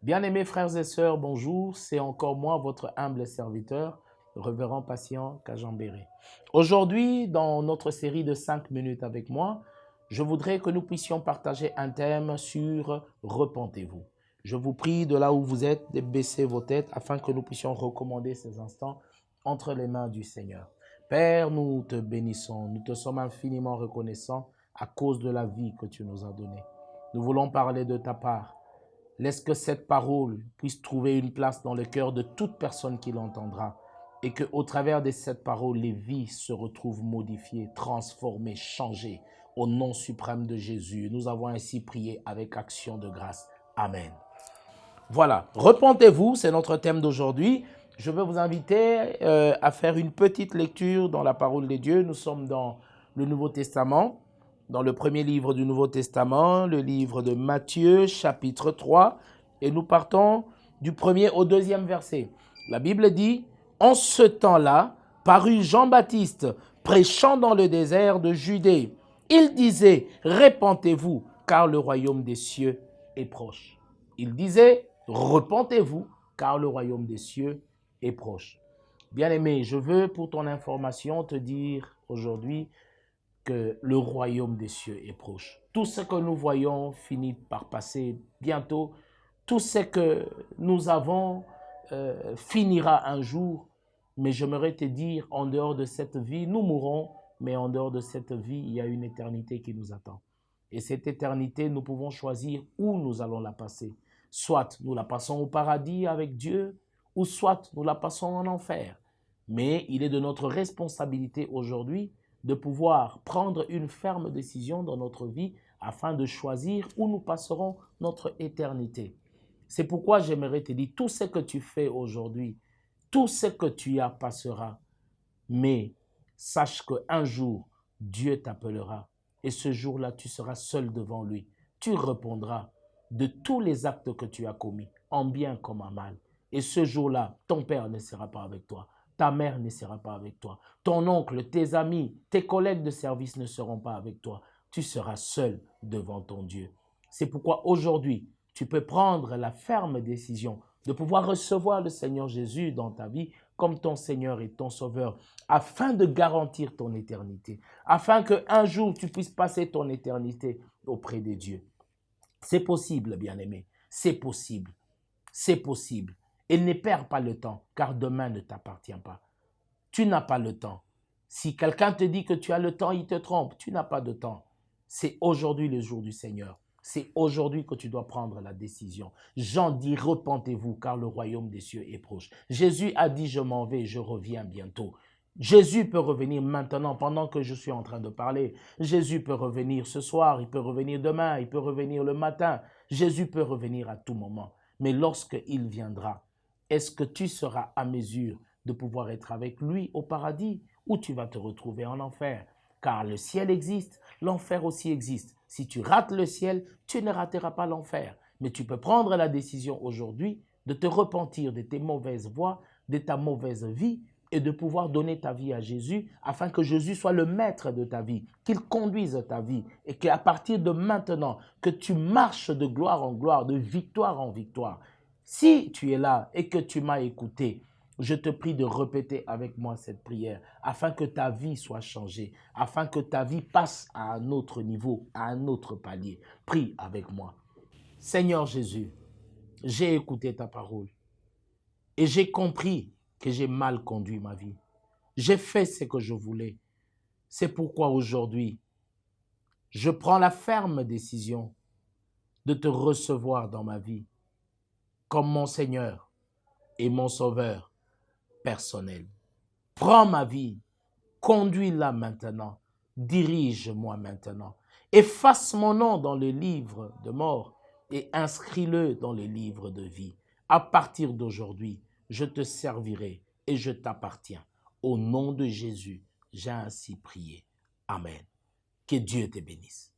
Bien-aimés frères et sœurs, bonjour, c'est encore moi, votre humble serviteur, le révérend patient Kajambéré. Aujourd'hui, dans notre série de 5 minutes avec moi, je voudrais que nous puissions partager un thème sur « Repentez-vous ». Je vous prie de là où vous êtes de baisser vos têtes afin que nous puissions recommander ces instants entre les mains du Seigneur. Père, nous te bénissons, nous te sommes infiniment reconnaissants à cause de la vie que tu nous as donnée. Nous voulons parler de ta part. Laisse que cette parole puisse trouver une place dans le cœur de toute personne qui l'entendra et qu'au travers de cette parole, les vies se retrouvent modifiées, transformées, changées. Au nom suprême de Jésus, nous avons ainsi prié avec action de grâce. Amen. Voilà, repentez-vous, c'est notre thème d'aujourd'hui. Je veux vous inviter à faire une petite lecture dans la parole de Dieu. Nous sommes dans le Nouveau Testament, dans le premier livre du Nouveau Testament, le livre de Matthieu, chapitre 3, et nous partons du premier au deuxième verset. La Bible dit, « En ce temps-là, parut Jean-Baptiste, prêchant dans le désert de Judée. Il disait, « Repentez-vous, car le royaume des cieux est proche. » Il disait, « Repentez-vous, car le royaume des cieux est proche. » Bien-aimé, je veux pour ton information te dire aujourd'hui que le royaume des cieux est proche. Tout ce que nous voyons finit par passer bientôt. Tout ce que nous avons finira un jour. Mais j'aimerais te dire, en dehors de cette vie, nous mourrons, mais en dehors de cette vie, il y a une éternité qui nous attend. Et cette éternité, nous pouvons choisir où nous allons la passer. Soit nous la passons au paradis avec Dieu, ou soit nous la passons en enfer. Mais il est de notre responsabilité aujourd'hui de pouvoir prendre une ferme décision dans notre vie afin de choisir où nous passerons notre éternité. C'est pourquoi j'aimerais te dire, tout ce que tu fais aujourd'hui, tout ce que tu as passera. Mais sache qu'un jour, Dieu t'appellera. Et ce jour-là, tu seras seul devant lui. Tu répondras de tous les actes que tu as commis, en bien comme en mal. Et ce jour-là, ton père ne sera pas avec toi. Ta mère ne sera pas avec toi. Ton oncle, tes amis, tes collègues de service ne seront pas avec toi. Tu seras seul devant ton Dieu. C'est pourquoi aujourd'hui, tu peux prendre la ferme décision de pouvoir recevoir le Seigneur Jésus dans ta vie comme ton Seigneur et ton Sauveur, afin de garantir ton éternité, afin qu'un jour tu puisses passer ton éternité auprès de Dieu. C'est possible, bien-aimé, c'est possible, c'est possible. Et ne perds pas le temps, car demain ne t'appartient pas. Tu n'as pas le temps. Si quelqu'un te dit que tu as le temps, il te trompe. Tu n'as pas de temps. C'est aujourd'hui le jour du Seigneur. C'est aujourd'hui que tu dois prendre la décision. Jean dit, repentez-vous, car le royaume des cieux est proche. Jésus a dit, je m'en vais, je reviens bientôt. Jésus peut revenir maintenant, pendant que je suis en train de parler. Jésus peut revenir ce soir, il peut revenir demain, il peut revenir le matin. Jésus peut revenir à tout moment. Mais lorsqu'il viendra, est-ce que tu seras à mesure de pouvoir être avec lui au paradis ou tu vas te retrouver en enfer? Car le ciel existe, l'enfer aussi existe. Si tu rates le ciel, tu ne rateras pas l'enfer. Mais tu peux prendre la décision aujourd'hui de te repentir de tes mauvaises voies, de ta mauvaise vie et de pouvoir donner ta vie à Jésus afin que Jésus soit le maître de ta vie, qu'il conduise ta vie et qu'à partir de maintenant, que tu marches de gloire en gloire, de victoire en victoire. Si tu es là et que tu m'as écouté, je te prie de répéter avec moi cette prière afin que ta vie soit changée, afin que ta vie passe à un autre niveau, à un autre palier. Prie avec moi. Seigneur Jésus, j'ai écouté ta parole et j'ai compris que j'ai mal conduit ma vie. J'ai fait ce que je voulais. C'est pourquoi aujourd'hui, je prends la ferme décision de te recevoir dans ma vie comme mon Seigneur et mon Sauveur personnel. Prends ma vie, conduis-la maintenant, dirige-moi maintenant. Efface mon nom dans le livre de mort et inscris-le dans le livre de vie. À partir d'aujourd'hui, je te servirai et je t'appartiens. Au nom de Jésus, j'ai ainsi prié. Amen. Que Dieu te bénisse.